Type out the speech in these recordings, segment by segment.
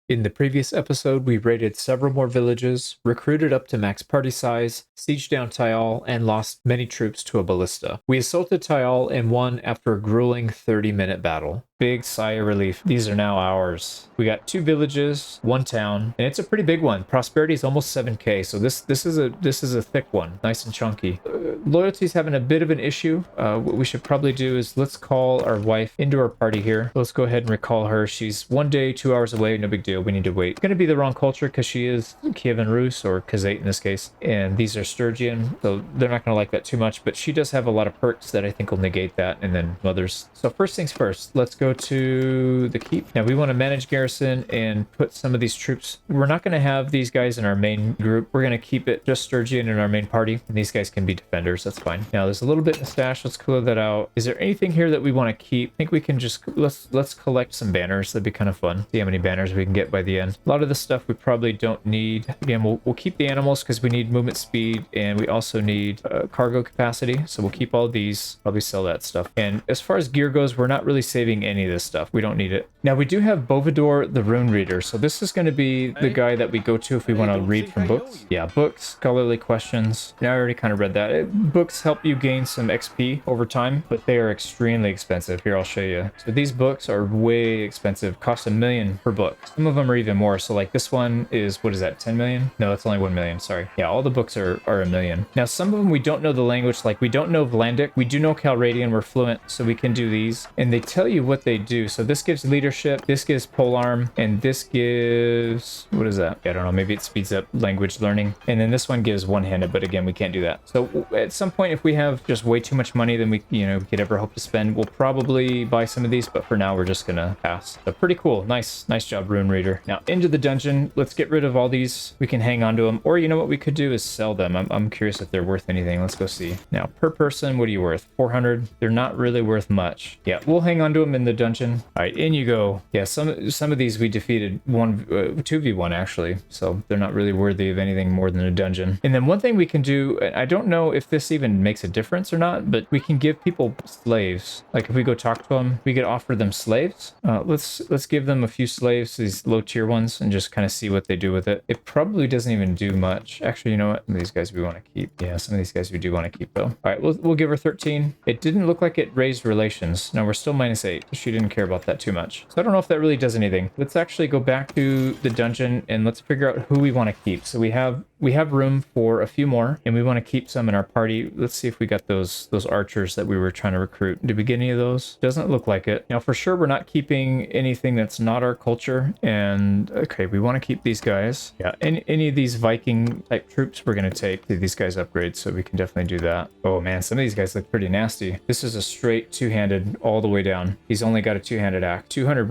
In the previous episode, we raided several more villages, recruited up to max party size, sieged down Tyal, and lost many troops to a ballista. We assaulted Tyal and won after a grueling 30-minute battle. Big sigh of relief. These are now ours. We got 2 villages, 1 town, and it's a pretty big one. Prosperity is almost 7k, so this is a thick one, nice and chunky. Loyalty's having a bit of an issue. What we should probably do is let's call our wife into our party here. Let's go ahead and recall her. She's 1 day, 2 hours away. No big deal. We need to wait. It's going to be the wrong culture because she is Kievan Rus, or Kazate in this case, and these are Sturgian, so they're not going to like that too much, but she does have a lot of perks that I think will negate that, and then others. So first things first, let's go to the keep. Now we want to manage garrison and put some of these troops. We're not going to have these guys in our main group. We're going to keep it just Sturgian in our main party, and these guys can be defenders. That's fine. Now there's a little bit in the stash. Let's clear that out. Is there anything here that we want to keep? I think we can just let's collect some banners. That'd be kind of fun. See how many banners we can get by the end. A lot of this stuff we probably don't need. Again, we'll keep the animals because we need movement speed, and we also need cargo capacity. So we'll keep all these. Probably sell that stuff. And as far as gear goes, we're not really saving any of this stuff. We don't need it. Now we do have Bovidor the Rune Reader. So this is going to be the guy that we go to if we want to read from books. Yeah, books, scholarly questions. Now I already kind of read that. Books help you gain some XP over time, but they are extremely expensive. Here, I'll show you. So these books are way expensive. Cost $1 million per book. Some of them are even more. So like this one is, what is that, 10 million? No, that's only 1 million. Sorry. Yeah, all the books are $1 million. Now some of them we don't know the language. Like we don't know Vlandic. We do know Calradian. We're fluent, so we can do these. And they tell you what they do. So this gives leadership. This gives polearm, and this gives, what is that? I don't know. Maybe it speeds up language learning. And then this one gives one-handed, but again, we can't do that. So at some point, if we have just way too much money than we could ever hope to spend, we'll probably buy some of these, but for now we're just gonna pass. So pretty cool. Nice job, Rune Reader. Now into the dungeon. Let's get rid of all these. We can hang on to them, or you know what we could do is sell them. I'm curious if they're worth anything. Let's go see. Now per person, what are you worth? 400. They're not really worth much. Yeah, we'll hang on to them in the dungeon. All right, in you go. Yeah, some of these we defeated 2v1 actually, so they're not really worthy of anything more than a dungeon. And then one thing we can do, I don't know if this even makes a difference or not, but we can give people slaves. Like if we go talk to them, we could offer them slaves. Let's give them a few slaves, these low tier ones, and just kind of see what they do with it. It probably doesn't even do much. Actually, you know what? Some of these guys we want to keep. Yeah, some of these guys we do want to keep though. All right, we'll give her 13. It didn't look like it raised relations. No, we're still -8. She didn't care about that too much. So I don't know if that really does anything. Let's actually go back to the dungeon and let's figure out who we want to keep. So we have room for a few more, and we want to keep some in our party. Let's see if we got those archers that we were trying to recruit. Did we get any of those? Doesn't look like it. Now for sure we're not keeping anything that's not our culture, and okay, we want to keep these guys. Yeah, any of these Viking type troops we're going to take. These guys upgrade, so we can definitely do that. Oh man, some of these guys look pretty nasty. This is a straight two-handed all the way down. He's only got a two-handed axe. 200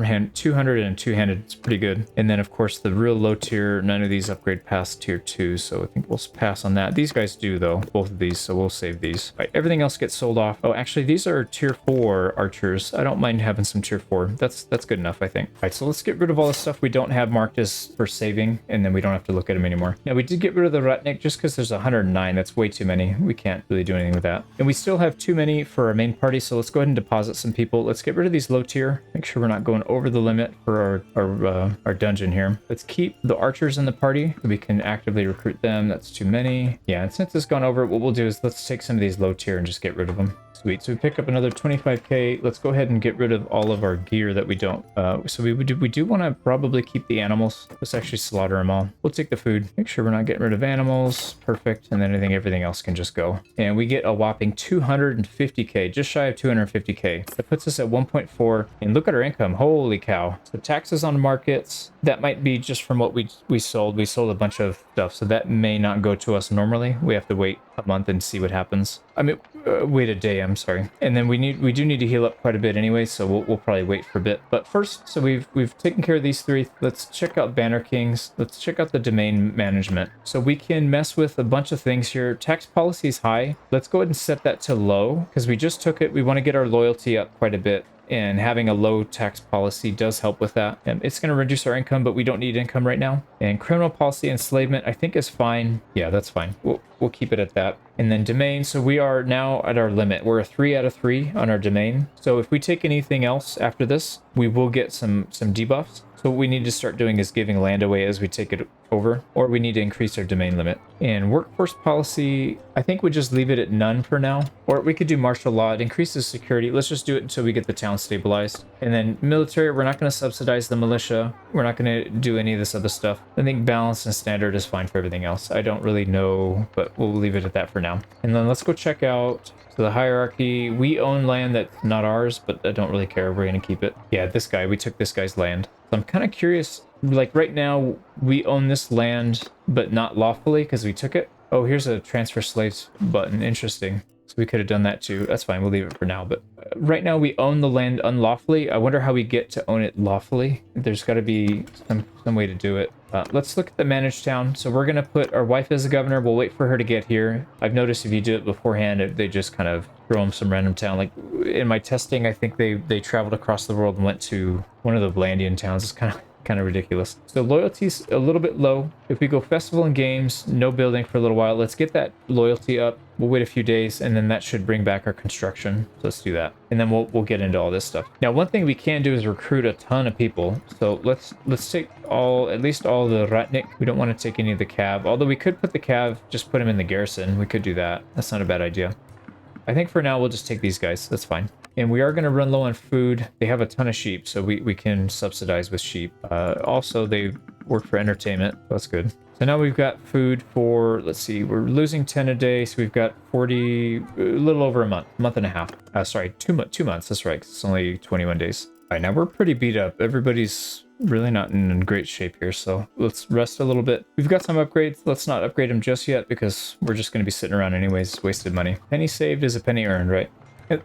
and two-handed, it's pretty good. And then of course the real low tier, none of these upgrade past tier 2, so I think we'll pass on that. These guys do though, both of these, so we'll save these. All right, everything else gets sold off. Oh, actually these are tier 4 archers. I don't mind having some tier 4. That's good enough, I think. All right, so let's get rid of all the stuff we don't have marked as for saving, and then we don't have to look at them anymore. Now we did get rid of the Rutnik just because there's 109. That's way too many. We can't really do anything with that. And we still have too many for our main party, so let's go ahead and deposit some people. Let's get rid of these low tier. Make sure we're not going over the limit for our dungeon here. Let's keep the archers in the party. We can actively recruit them. That's too many. Yeah, and since it's gone over, what we'll do is let's take some of these low tier and just get rid of them. Sweet. So we pick up another 25k. Let's go ahead and get rid of all of our gear that we don't. So we do want to probably keep the animals. Let's actually slaughter them all. We'll take the food. Make sure we're not getting rid of animals. Perfect. And then I think everything else can just go. And we get a whopping 250k, just shy of 250k. That puts us at 1.4. And look at our income. Holy cow. So taxes on markets. That might be just from what we sold. We sold a bunch of stuff, so that may not go to us normally. We have to wait a month and see what happens. I mean, wait a day, I'm sorry. And then we do need to heal up quite a bit anyway, so we'll probably wait for a bit. But first, so we've taken care of these 3. Let's check out Banner Kings. Let's check out the domain management. So we can mess with a bunch of things here. Tax policy is high. Let's go ahead and set that to low because we just took it. We want to get our loyalty up quite a bit. And having a low tax policy does help with that. It's going to reduce our income, but we don't need income right now. And criminal policy enslavement, I think, is fine. Yeah, that's fine. we'll keep it at that. And then domain, so we are now at our limit. We're a 3 out of 3 on our domain. So if we take anything else after this, we will get some debuffs. So what we need to start doing is giving land away as we take it over, or we need to increase our domain limit. And workforce policy, I think we just leave it at none for now. Or we could do martial law. It increases security. Let's just do it until we get the town stabilized. And then military, we're not going to subsidize the militia. We're not going to do any of this other stuff. I think balance and standard is fine for everything else. I don't really know, but we'll leave it at that for now. And then let's go check out the hierarchy. We own land that's not ours, but I don't really care. We're going to keep it. Yeah, this guy, we took this guy's land. So I'm kind of curious, like right now we own this land, but not lawfully because we took it. Oh, here's a transfer slaves button. Interesting. So we could have done that too. That's fine. We'll leave it for now. But right now we own the land unlawfully. I wonder how we get to own it lawfully. There's got to be some way to do it. Let's look at the managed town. So we're going to put our wife as a governor. We'll wait for her to get here. I've noticed if you do it beforehand, they just kind of throw them some random town. Like in my testing, I think they traveled across the world and went to one of the Vlandian towns. It's kind of ridiculous. So loyalty's a little bit low. If we go festival and games, no building for a little while, let's get that loyalty up. We'll wait a few days and then that should bring back our construction. So let's do that. And then we'll get into all this stuff. Now, one thing we can do is recruit a ton of people. So let's take at least all the Ratnik. We don't want to take any of the Cav, although we could put the Cav, just put them in the garrison. We could do that. That's not a bad idea. I think for now we'll just take these guys. That's fine. And we are going to run low on food. They have a ton of sheep, so we can subsidize with sheep. Also, they work for entertainment. That's good. So now we've got food for, let's see, we're losing 10 a day. So we've got 40, a little over a month and a half. Sorry, 2 months. That's right. It's only 21 days. All right, now we're pretty beat up. Everybody's really not in great shape here, so let's rest a little bit. We've got some upgrades. Let's not upgrade them just yet because we're just going to be sitting around anyways, wasted money. Penny saved is a penny earned, right?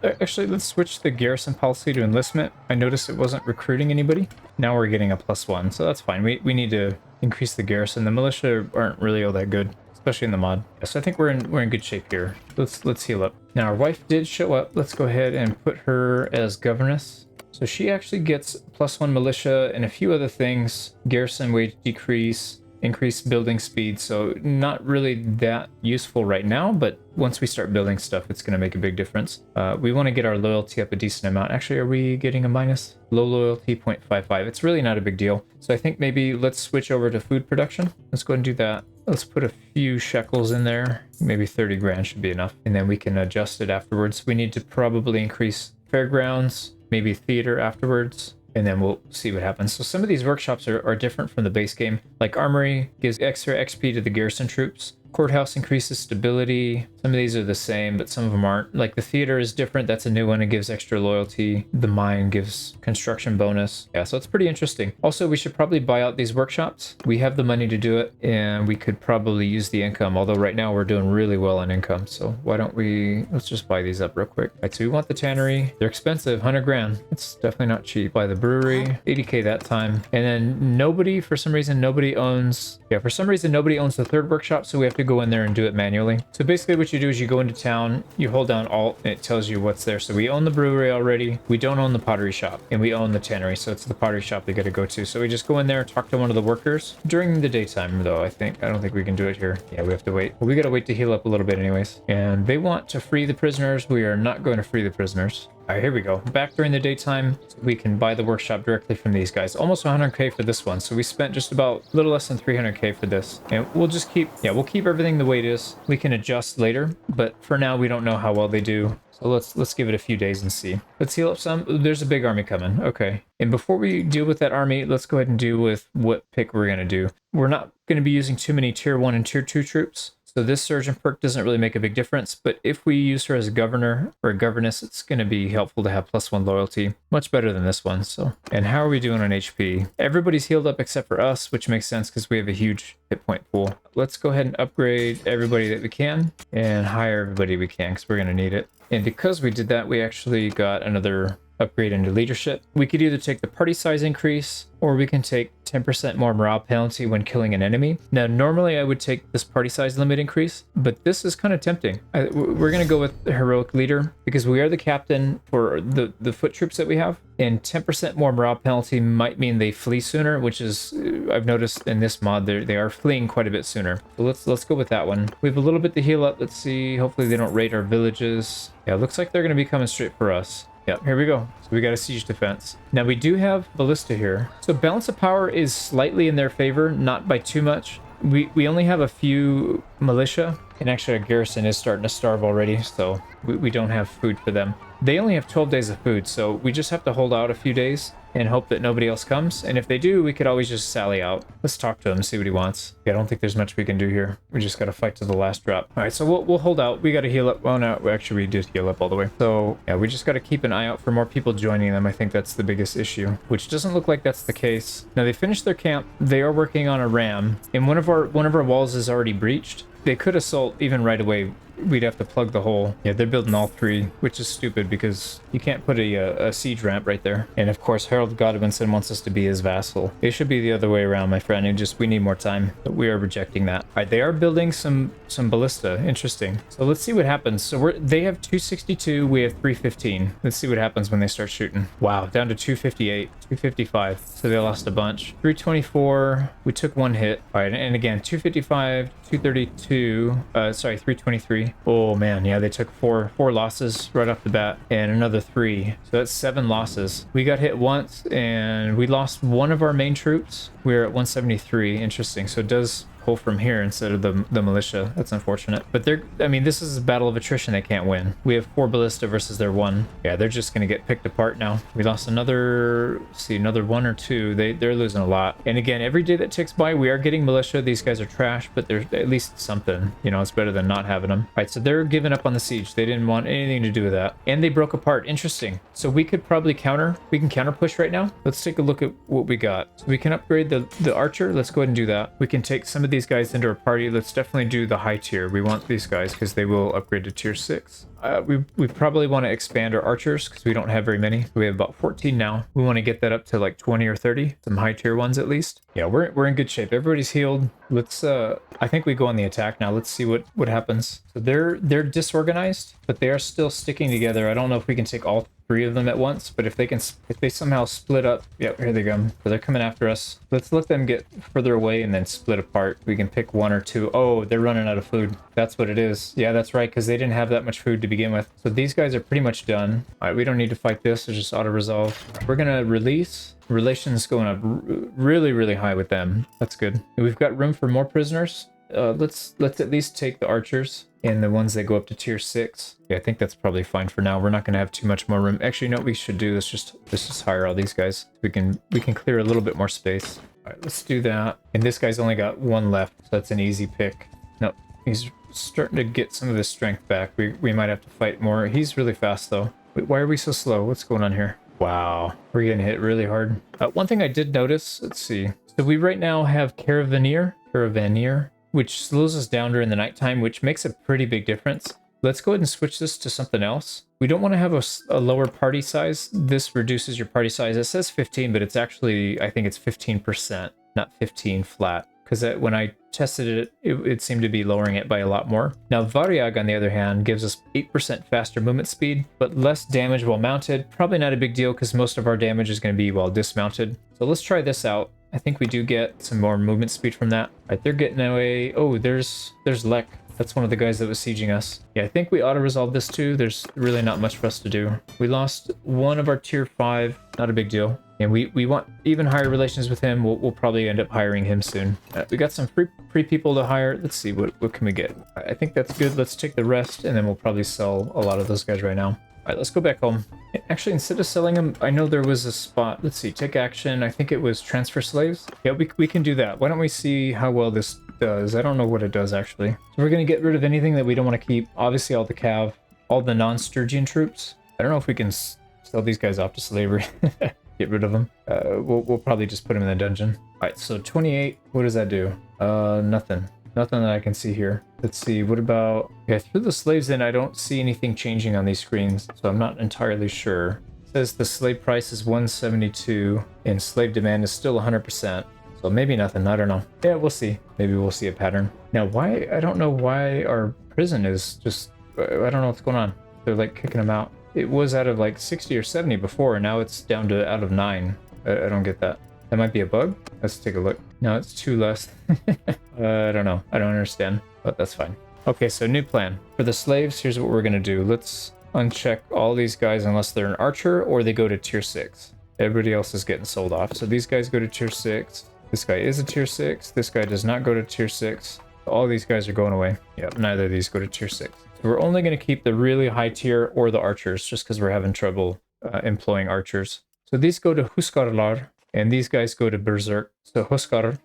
Actually, let's switch the garrison policy to enlistment. I noticed it wasn't recruiting anybody. Now we're getting a +1, so that's fine. We need to increase the garrison. The militia aren't really all that good, especially in the mod. So I think we're in good shape here. Let's heal up. Now our wife did show up. Let's go ahead and put her as governess. So she actually gets +1 militia and a few other things. Garrison wage decrease, increased building speed. So not really that useful right now, but once we start building stuff, it's going to make a big difference. We want to get our loyalty up a decent amount. Actually, are we getting a minus? Low loyalty, 0.55. It's really not a big deal. So I think maybe let's switch over to food production. Let's go ahead and do that. Let's put a few shekels in there. Maybe 30 grand should be enough. And then we can adjust it afterwards. We need to probably increase fairgrounds, maybe theater afterwards, and then we'll see what happens. So some of these workshops are different from the base game. Like Armory gives extra XP to the garrison troops. Courthouse increases stability. Some of these are the same, but some of them aren't. Like the theater is different. That's a new one. It gives extra loyalty. The mine gives construction bonus. Yeah, so it's pretty interesting. Also, we should probably buy out these workshops. We have the money to do it, and we could probably use the income. Although right now we're doing really well on income. So why don't let's just buy these up real quick. All right, so we want the tannery. They're expensive, 100 grand. It's definitely not cheap. Buy the brewery, 80K that time. And then for some reason, nobody owns the third workshop. So we have to go in there and do it manually. So basically what you do is you go into town, you hold down Alt, and it tells you what's there. So we own the brewery already. We don't own the pottery shop, and we own the tannery. So it's the pottery shop they got to go to. So we just go in there, talk to one of the workers during the daytime, though. I don't think we can do it here. Yeah, we have to wait. Well, we got to wait to heal up a little bit anyways. And they want to free the prisoners. We are not going to free the prisoners. All right, here we go. Back during the daytime, we can buy the workshop directly from these guys. Almost 100K for this one. So we spent just about a little less than 300K for this. And we'll keep everything the way it is. We can adjust later, but for now, we don't know how well they do. So let's give it a few days and see. Let's heal up some. There's a big army coming. Okay. And before we deal with that army, let's go ahead and deal with what pick we're going to do. We're not going to be using too many tier 1 and tier 2 troops. So this surgeon perk doesn't really make a big difference, but if we use her as a governor or a governess, it's going to be helpful to have +1 loyalty. Much better than this one. So, and how are we doing on HP? Everybody's healed up except for us, which makes sense because we have a huge hit point pool. Let's go ahead and upgrade everybody that we can and hire everybody we can because we're going to need it. And because we did that, we actually got another upgrade into leadership. We could either take the party size increase or we can take 10% more morale penalty when killing an enemy. Now, normally I would take this party size limit increase, but this is kind of tempting. We're going to go with the heroic leader because we are the captain for the foot troops that we have, and 10% more morale penalty might mean they flee sooner, which is, I've noticed in this mod, they are fleeing quite a bit sooner. So let's go with that one. We have a little bit to heal up. Let's see. Hopefully they don't raid our villages. Yeah, it looks like they're going to be coming straight for us. Yeah, here we go. So we got a siege defense. Now we do have ballista here. So balance of power is slightly in their favor, not by too much. We only have a few militia, and actually our garrison is starting to starve already, so we don't have food for them. They only have 12 days of food, so we just have to hold out a few days and hope that nobody else comes. And if they do, we could always just sally out. Let's talk to him and see what he wants. Yeah, I don't think there's much we can do here. We just got to fight to the last drop. All right, so we'll hold out. We got to heal up. Well, no, actually we did heal up all the way. So yeah, we just got to keep an eye out for more people joining them. I think that's the biggest issue, which doesn't look like that's the case. Now they finished their camp. They are working on a ram, and one of our walls is already breached. They could assault even right away. We'd have to plug the hole. Yeah, they're building all three, which is stupid because you can't put a siege ramp right there. And of course, Harald Godwinson wants us to be his vassal. It should be the other way around, my friend. We need more time, but we are rejecting that. All right, they are building some ballista. Interesting. So let's see what happens. So they have 262. We have 315. Let's see what happens when they start shooting. Wow, down to 258, 255. So they lost a bunch. 324. We took one hit. All right, and again, 255, 232. Sorry, 323. Oh man, yeah, they took four losses right off the bat and another 3. So that's 7 losses. We got hit once and we lost one of our main troops. We're at 173. Interesting. So it does pull from here instead of the militia. That's unfortunate. But I mean, this is a battle of attrition. They can't win. We have 4 ballista versus their 1. Yeah, they're just going to get picked apart now. We lost another 1 or 2. They're losing a lot. And again, every day that ticks by, we are getting militia. These guys are trash, but they're at least something. You know, it's better than not having them. All right, so they're giving up on the siege. They didn't want anything to do with that. And they broke apart. Interesting. So we could probably counter. We can counter push right now. Let's take a look at what we got. So we can upgrade the archer. Let's go ahead and do that. We can take some of these guys into our party. Let's definitely do the high tier. We want these guys because they will upgrade to tier 6. We probably want to expand our archers because we don't have very many. We have about 14 now. We want to get that up to like 20 or 30. Some high tier ones at least. Yeah, we're in good shape. Everybody's healed. Let's I think we go on the attack now. Let's see what happens. So they're disorganized, but they are still sticking together. I don't know if we can take all 3 of them at once, but if they somehow split up, yeah, here they come. So they're coming after us. Let's let them get further away and then split apart. We can pick 1 or 2. Oh, they're running out of food. That's what it is. Yeah, that's right, because they didn't have that much food to begin with. So these guys are pretty much done. All right, we don't need to fight this. It's just auto-resolve. We're gonna release. Relations going up really, really high with them. That's good. We've got room for more prisoners. Let's at least take the archers and the ones that go up to tier 6. Yeah, I think that's probably fine for now. We're not going to have too much more room. Actually, you know what we should do? Let's just hire all these guys. We can clear a little bit more space. All right, let's do that. And this guy's only got 1 left, so that's an easy pick. No, he's starting to get some of his strength back. We might have to fight more. He's really fast though. Wait, why are we so slow? What's going on here? Wow, we're getting hit really hard. One thing I did notice, let's see. So we right now have Caravaneer, which slows us down during the nighttime, which makes a pretty big difference. Let's go ahead and switch this to something else. We don't want to have a lower party size. This reduces your party size. It says 15, but it's actually, I think it's 15%, not 15 flat. Because when I tested it seemed to be lowering it by a lot more. Now, Variag, on the other hand, gives us 8% faster movement speed, but less damage while mounted. Probably not a big deal because most of our damage is going to be while dismounted. So let's try this out. I think we do get some more movement speed from that. All right, they're getting away. Oh, there's Lek. That's one of the guys that was sieging us. Yeah, I think we auto-resolve this too. There's really not much for us to do. We lost 1 of our tier 5. Not a big deal. And we want even higher relations with him. We'll probably end up hiring him soon. We got some free people to hire. Let's see, what can we get? I think that's good. Let's take the rest, and then we'll probably sell a lot of those guys right now. All right, let's go back home. Actually, instead of selling them, I know there was a spot. Let's see, take action. I think it was transfer slaves. Yeah, we can do that. Why don't we see how well this does? I don't know what it does, actually. So we're going to get rid of anything that we don't want to keep. Obviously, all the cav, all the non-Sturgian troops. I don't know if we can sell these guys off to slavery. Get rid of them. We'll probably just put them in the dungeon. All right, so 28. What does that do? Nothing. Nothing that I can see here. Let's see, what about... Okay, I threw the slaves in. I don't see anything changing on these screens, so I'm not entirely sure. It says the slave price is 172 and slave demand is still 100%. So maybe nothing. I don't know. Yeah, we'll see. Maybe we'll see a pattern. Now, why? I don't know why our prison is just... I don't know what's going on. They're like kicking them out. It was out of like 60 or 70 before, and now it's down to out of 9. I don't get that. That might be a bug. Let's take a look. No, it's 2 less. I don't know. I don't understand, but that's fine. Okay, so new plan. For the slaves, here's what we're going to do. Let's uncheck all these guys unless they're an archer or they go to tier 6. Everybody else is getting sold off. So these guys go to tier 6. This guy is a tier 6. This guy does not go to tier 6. All these guys are going away. Yep, neither of these go to tier 6. So we're only going to keep the really high tier or the archers just because we're having trouble employing archers. So these go to Huskarlar and these guys go to Berserk. So Huskarl,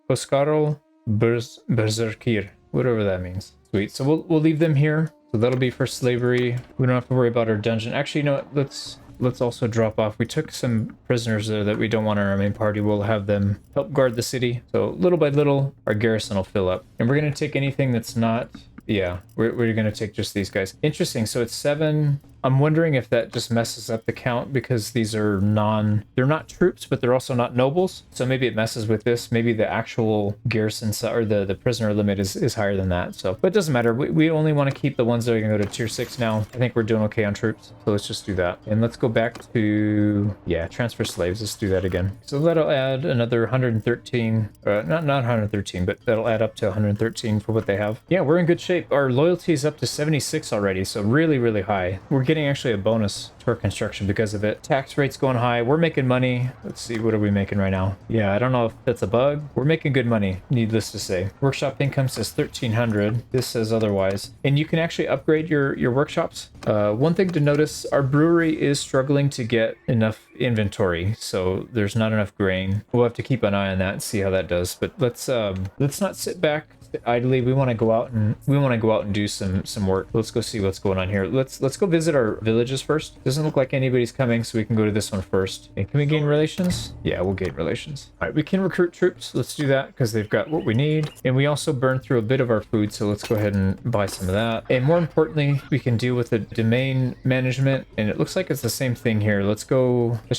Berserkir, whatever that means. Sweet. So we'll leave them here. So that'll be for slavery. We don't have to worry about our dungeon. Actually, you know what? Let's also drop off. We took some prisoners there that we don't want on our main party. We'll have them help guard the city. So little by little, our garrison will fill up. And we're going to take anything that's not... Yeah, we're going to take just these guys. Interesting. So it's 7. I'm wondering if that just messes up the count because these are they're not troops, but they're also not nobles. So maybe it messes with this. Maybe the actual garrison or the prisoner limit is higher than that. So, but it doesn't matter. We only want to keep the ones that are going to go to tier 6 now. I think we're doing okay on troops. So let's just do that. And let's go back to, yeah, transfer slaves. Let's do that again. So that'll add another 113, not 113, but that'll add up to 113 for what they have. Yeah, we're in good shape. Our loyalty is up to 76 already. So really, really high. We're getting actually a bonus to our construction because of it. Tax rate's going high. We're making money. Let's see, what are we making right now? Yeah, I don't know if that's a bug. We're making good money, needless to say. Workshop income says 1,300. This says otherwise. And you can actually upgrade your workshops. One thing to notice, our brewery is struggling to get enough inventory, so there's not enough grain. We'll have to keep an eye on that and see how that does. But let's not sit back idly. We want to go out and do some work. Let's go see what's going on here. Let's go visit our villages first. Doesn't look like anybody's coming, so we can go to this one first. And can we gain relations? Yeah, we'll gain relations. All right, we can recruit troops. Let's do that because they've got what we need. And we also burned through a bit of our food, so let's go ahead and buy some of that. And more importantly, we can deal with the domain management. And it looks like it's the same thing here. Let's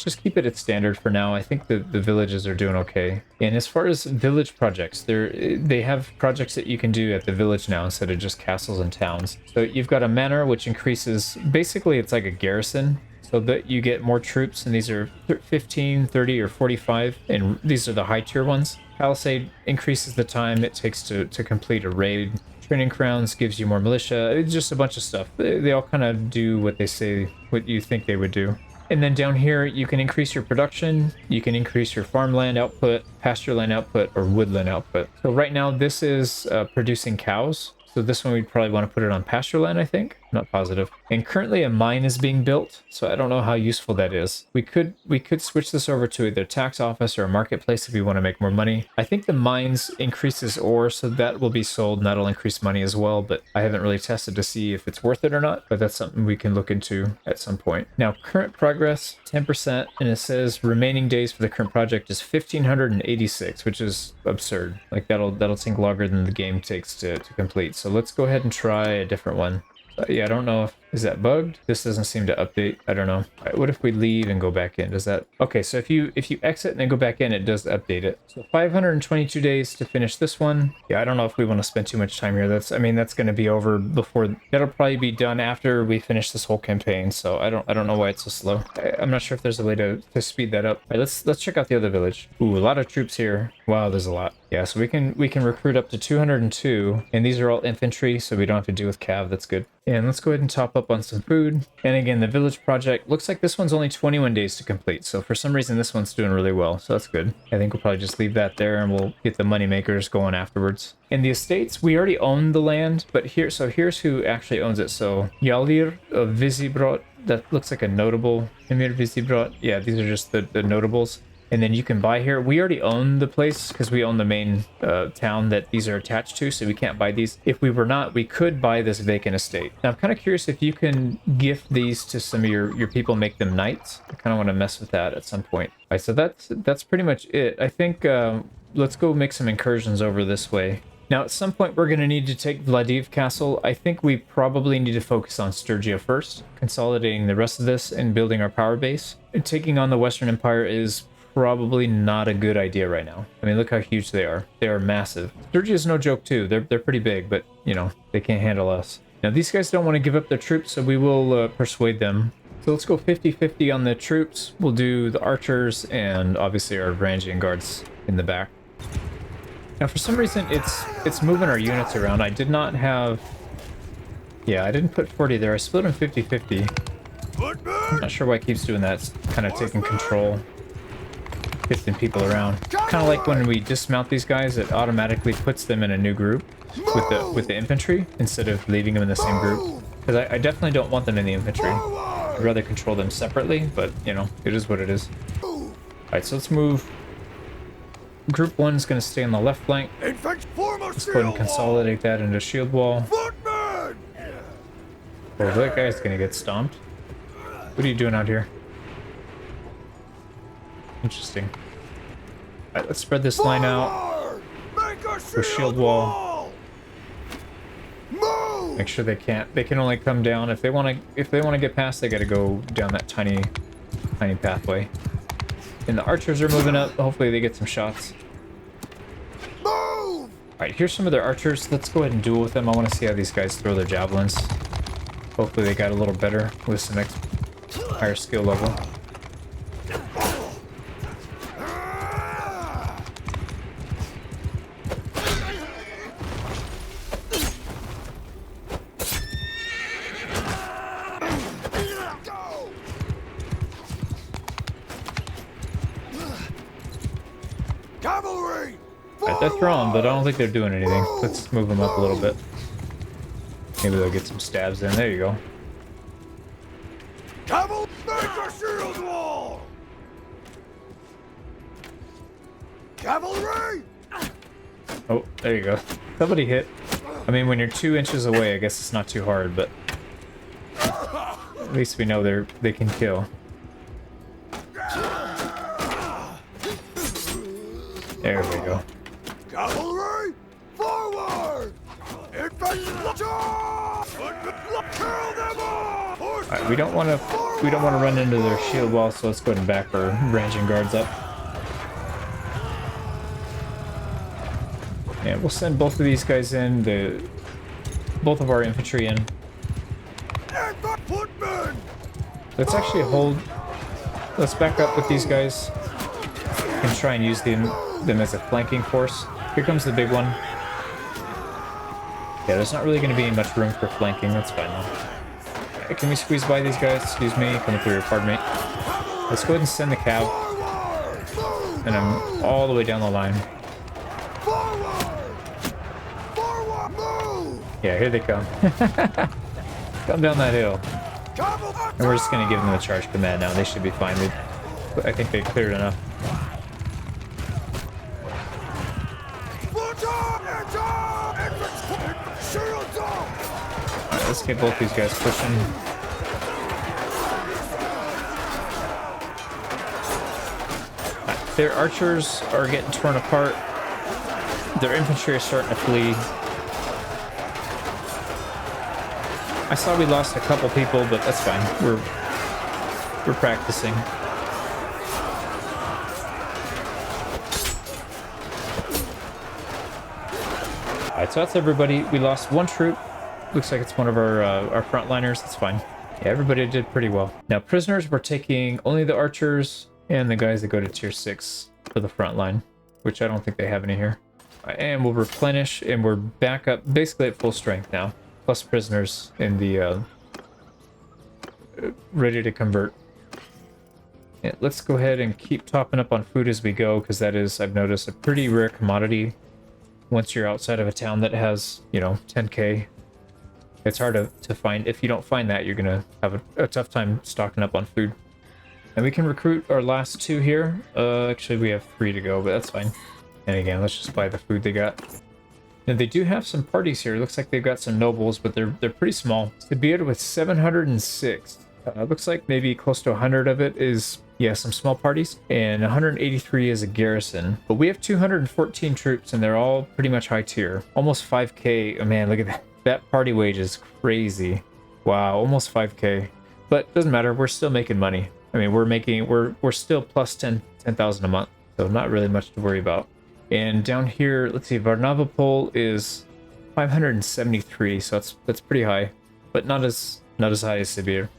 just keep it at standard for now. I think the villages are doing okay. And as far as village projects, they have projects that you can do at the village now instead of just castles and towns. So you've got a manor, which increases, basically it's like a garrison, so that you get more troops, and these are 15, 30, or 45, and these are the high tier ones. Palisade increases the time it takes to complete a raid. Training crowns gives you more militia. It's just a bunch of stuff. They all kind of do what they say, what you think they would do. And then down here, you can increase your production, you can increase your farmland output, pasture land output, or woodland output. So right now, this is producing cows. So this one, we'd probably want to put it on pasture land, I think. I'm not positive. And currently a mine is being built, so I don't know how useful that is. We could switch this over to either tax office or a marketplace if we want to make more money. I think the mines increases ore, so that will be sold and that'll increase money as well, but I haven't really tested to see if it's worth it or not, but that's something we can look into at some point. Now, current progress, 10%, and it says remaining days for the current project is 1,586, which is absurd. Like that'll take longer than the game takes to complete. So let's go ahead and try a different one. Yeah, I don't know if... Is that bugged? This doesn't seem to update. I don't know. All right, what if we leave and go back in? Does that... Okay, so if you exit and then go back in, it does update it. So 522 days to finish this one. Yeah, I don't know if we want to spend too much time here. That's going to be over before... That'll probably be done after we finish this whole campaign. So I don't know why it's so slow. I'm not sure if there's a way to speed that up. All right, let's check out the other village. Ooh, a lot of troops here. Wow, there's a lot. Yeah, so we can recruit up to 202, and these are all infantry, so we don't have to deal with cav. That's good. And let's go ahead and top up on some food. And again, the village project looks like this one's only 21 days to complete. So for some reason, this one's doing really well. So that's good. I think we'll probably just leave that there and we'll get the money makers going afterwards. In the estates, we already own the land, but here's who actually owns it. So Yalir of Visibrot, that looks like a notable. Emir Visibrot. Yeah, these are just the notables. And then you can buy here. We already own the place because we own the main town that these are attached to, so we can't buy these. If we were not, we could buy this vacant estate. Now, I'm kind of curious if you can gift these to some of your people, make them knights. I kind of want to mess with that at some point. All right, so that's pretty much it. I think let's go make some incursions over this way. Now, at some point, we're going to need to take Vladiv Castle. I think we probably need to focus on Sturgia first, consolidating the rest of this and building our power base. And taking on the Western Empire is probably not a good idea right now. I mean, look how huge they are. They are massive. Ch3 is no joke too. They're pretty big, but you know, they can't handle us. Now these guys don't want to give up their troops, so we will persuade them. So let's go 50-50 on the troops. We'll do the archers and obviously our ranging guards in the back. Now for some reason it's moving our units around. I did not have... Yeah, I didn't put 40 there. I split them 50-50. I'm not sure why it keeps doing that. It's kind of taking control. Shifting people around. Kind of like when we dismount these guys, it automatically puts them in a new group with the infantry instead of leaving them in the same group. Because I definitely don't want them in the infantry. I'd rather control them separately, but you know, it is what it is. Alright, so let's move. Group 1's going to stay on the left flank. Let's go ahead and consolidate that into a shield wall. Oh, that guy's going to get stomped. What are you doing out here? Interesting. Alright, let's spread this line out. Go shield wall. Make sure they can only come down if they want to get past, they got to go down that tiny pathway. And the archers are moving up. Hopefully they get some shots. Alright, here's some of their archers. Let's go ahead and duel with them. I want to see how these guys throw their javelins. Hopefully they got a little better with some higher skill level. They're throwing, but I don't think they're doing anything. Let's move them up a little bit. Maybe they'll get some stabs in. There you go. Cavalry, make a shield wall! Cavalry! Oh, there you go. Somebody hit. I mean, when you're 2 inches away, I guess it's not too hard, but at least we know they can kill. There we go. Cavalry, forward! Alright, we don't want to run into their shield wall, so let's go ahead and back our ranging guards up. And we'll send both of these guys in, both of our infantry in. Let's actually let's back up with these guys and try and use them as a flanking force. Here comes the big one. Yeah, there's not really going to be much room for flanking. That's fine though. Okay, can we squeeze by these guys? Excuse me, coming through. Pardon me. Let's go ahead and send the cav. And I'm all the way down the line. Yeah, here they come. Come down that hill. And we're just going to give them a charge command now. They should be fine. I think they cleared enough. Alright, let's get both these guys pushing. Their archers are getting torn apart. Their infantry are starting to flee. I saw we lost a couple people, but that's fine. We're practicing. Alright, so that's everybody. We lost one troop. Looks like it's one of our frontliners. That's fine. Yeah, everybody did pretty well. Now, prisoners, we're taking only the archers and the guys that go to tier 6 for the front line, which I don't think they have any here. And we'll replenish, and we're back up basically at full strength now. Plus prisoners in the ready to convert. Yeah, let's go ahead and keep topping up on food as we go, because that is, I've noticed, a pretty rare commodity once you're outside of a town that has, you know, 10k. It's hard to find. If you don't find that, you're gonna have a tough time stocking up on food. And we can recruit our last 2 here. Actually, we have 3 to go, but that's fine. And again, let's just buy the food they got. Now, they do have some parties here. It looks like they've got some nobles, but they're pretty small. To be able with 706. Looks like maybe close to 100 of it is, yeah, some small parties. And 183 is a garrison. But we have 214 troops, and they're all pretty much high tier. Almost 5k. Oh, man, look at that. That party wage is crazy. Wow, almost 5k. But doesn't matter. We're still making money. I mean, we're still plus 10,000 a month, so not really much to worry about. And down here, let's see, Varnavapol is 573, so that's pretty high, but not as high as Sibir.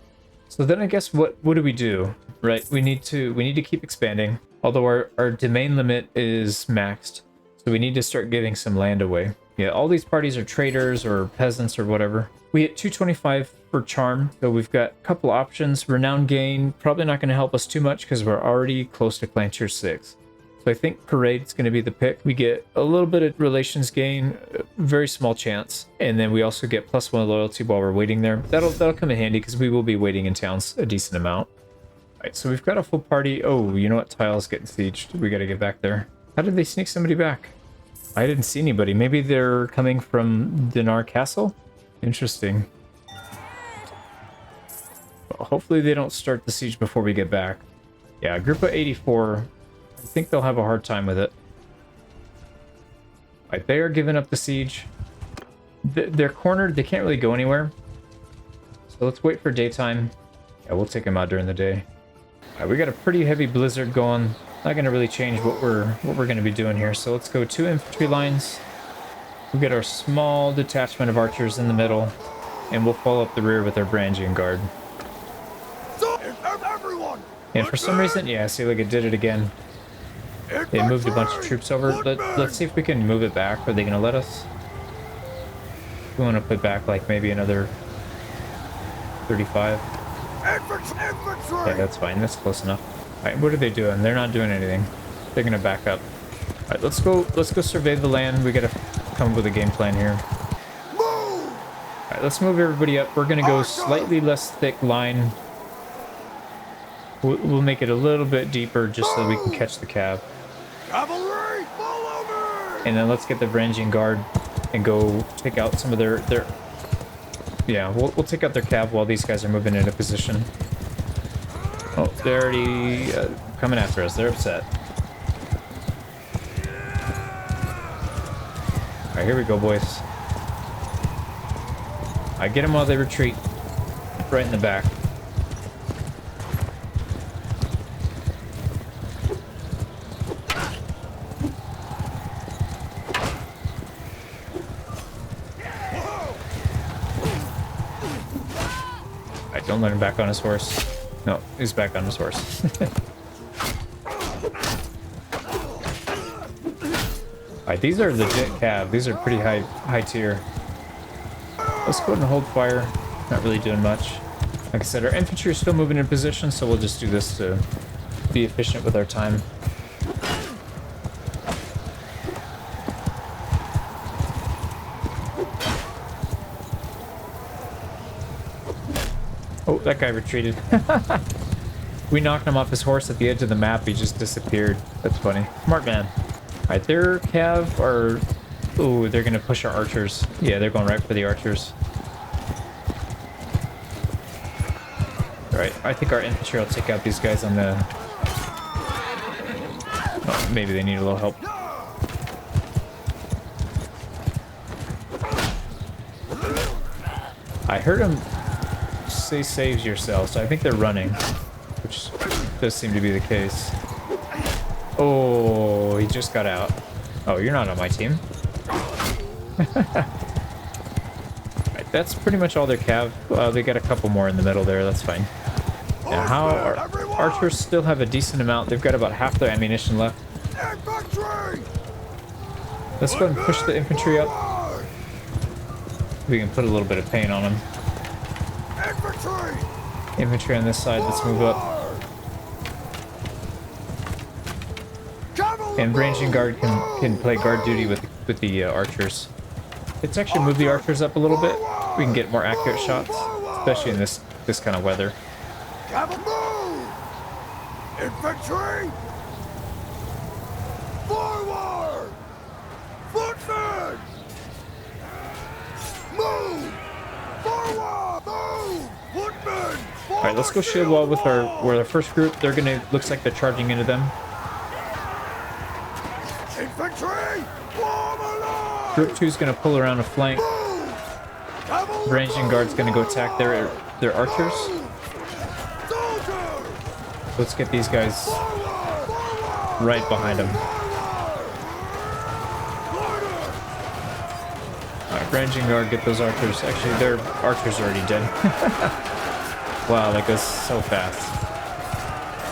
So then I guess what do we do? Right, we need to keep expanding. Although our domain limit is maxed, so we need to start giving some land away. Yeah, all these parties are traders or peasants or whatever. We hit 225 for charm, so we've got a couple options. Renown gain, probably not going to help us too much because we're already close to clan tier 6. So I think parade's going to be the pick. We get a little bit of relations gain, very small chance, and then we also get +1 loyalty while we're waiting there. That'll come in handy because we will be waiting in towns a decent amount. Alright, so we've got a full party. Oh, you know what? Tile's getting sieged. We gotta get back there. How did they sneak somebody back? I didn't see anybody. Maybe they're coming from Dinar Castle? Interesting. Well, hopefully they don't start the siege before we get back. Yeah, group of 84. I think they'll have a hard time with it. Alright, they are giving up the siege. They're cornered. They can't really go anywhere. So let's wait for daytime. Yeah, we'll take them out during the day. We got a pretty heavy blizzard going. Not going to really change what we're going to be doing here. So let's go 2 infantry lines. We get our small detachment of archers in the middle, and we'll follow up the rear with our Brangian guard. And for some reason, yeah, see, like it did it again. They moved a bunch of troops over. Let's see if we can move it back. Are they going to let us? We want to put back like maybe another 35. Yeah, that's fine. That's close enough. Alright, what are they doing? They're not doing anything. They're gonna back up. Alright, let's go survey the land. We gotta come up with a game plan here. Alright, let's move everybody up. We're gonna go slightly less thick line. We'll make it a little bit deeper just so we can catch the cav. Cavalry, follow me! And then let's get the Varangian guard and go take out some of their yeah, we'll take out their cav while these guys are moving into position. Oh, they're already coming after us. They're upset. Alright, here we go, boys. I get them while they retreat. Right in the back. Alright, don't let him back on his horse. No, he's back on his horse. Alright, these are legit cav. These are pretty high tier. Let's go ahead and hold fire. Not really doing much. Like I said, our infantry are still moving in position, so we'll just do this to be efficient with our time. Oh, that guy retreated. We knocked him off his horse at the edge of the map. He just disappeared. That's funny. Smart man. Alright, their cav are... Ooh, they're gonna push our archers. Yeah, they're going right for the archers. Alright, I think our infantry will take out these guys on the... Oh, maybe they need a little help. I heard him say saves yourself, so I think they're running, which does seem to be the case. Oh, he just got out. Oh, you're not on my team. Right, that's pretty much all their cav. They got a couple more in the middle there, that's fine. Now, how our archers still have a decent amount. They've got about half their ammunition left. Let's go ahead and push the infantry up. We can put a little bit of pain on them. Infantry on this side, let's move up. And ranging guard can play guard duty with the archers. Let's actually move the archers up a little bit. We can get more accurate shots, especially in this kind of weather. Infantry! Forward! Footmen! Move! Forward! Move! Footmen! All right, let's go shield wall with our first group. They're gonna, looks like they're charging into them. Infantry! Form a line! Group 2 is gonna pull around a flank. Ranging guard's gonna go attack their archers. Soldier! Let's get these guys right behind them. Alright, ranging guard, get those archers. Actually, their archers are already dead. Wow, that goes so fast.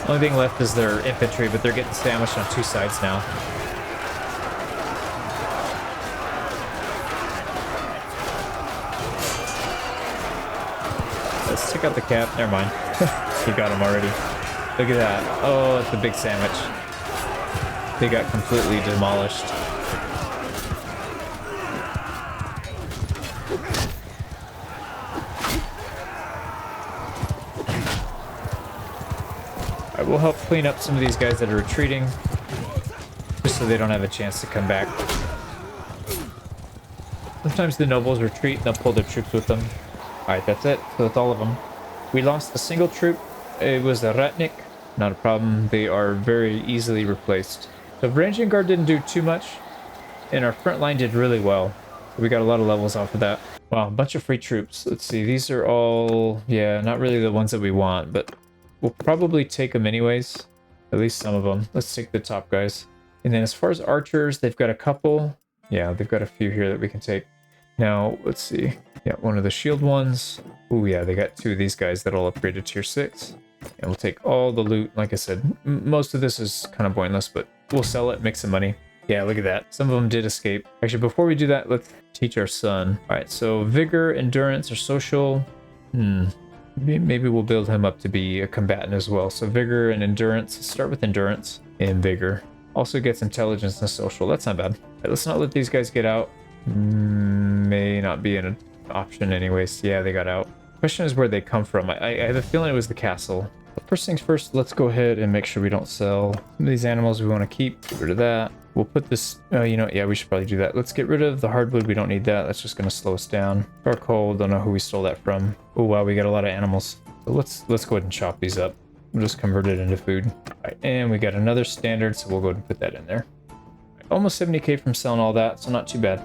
Only thing left is their infantry, but they're getting sandwiched on two sides now. Let's take out the cap. Never mind. He got him already. Look at that. Oh, it's a big sandwich. They got completely demolished. I will help clean up some of these guys that are retreating, just so they don't have a chance to come back. Sometimes the nobles retreat and they'll pull their troops with them. Alright, that's it. So that's all of them. We lost a single troop. It was a Ratnik. Not a problem. They are very easily replaced. So ranging guard didn't do too much, and our front line did really well. So we got a lot of levels off of that. Wow, a bunch of free troops. Let's see. These are all, yeah, not really the ones that we want, but we'll probably take them anyways. At least some of them. Let's take the top guys. And then as far as archers, they've got a couple. Yeah, they've got a few here that we can take. Now, let's see. Yeah, one of the shield ones. Oh yeah, they got two of these guys that'll upgrade to tier 6. And we'll take all the loot. Like I said, most of this is kind of pointless, but we'll sell it, make some money. Yeah, look at that. Some of them did escape. Actually, before we do that, let's teach our son. All right, so vigor, endurance, or social. Maybe we'll build him up to be a combatant as well. So vigor and endurance. Start with endurance and vigor. Also gets intelligence and social. That's not bad. All right, let's not let these guys get out. May not be an option anyways. Yeah, they got out. Question is where they come from. I have a feeling it was the castle. But first things first, let's go ahead and make sure we don't sell some of these animals we want to keep. Get rid of that. We'll put this, you know, yeah, we should probably do that. Let's get rid of the hardwood. We don't need that. That's just going to slow us down. Charcoal, don't know who we stole that from. Oh, wow, we got a lot of animals. So let's go ahead and chop these up. We'll just convert it into food. All right, and we got another standard, so we'll go ahead and put that in there. Almost 70k from selling all that, so not too bad.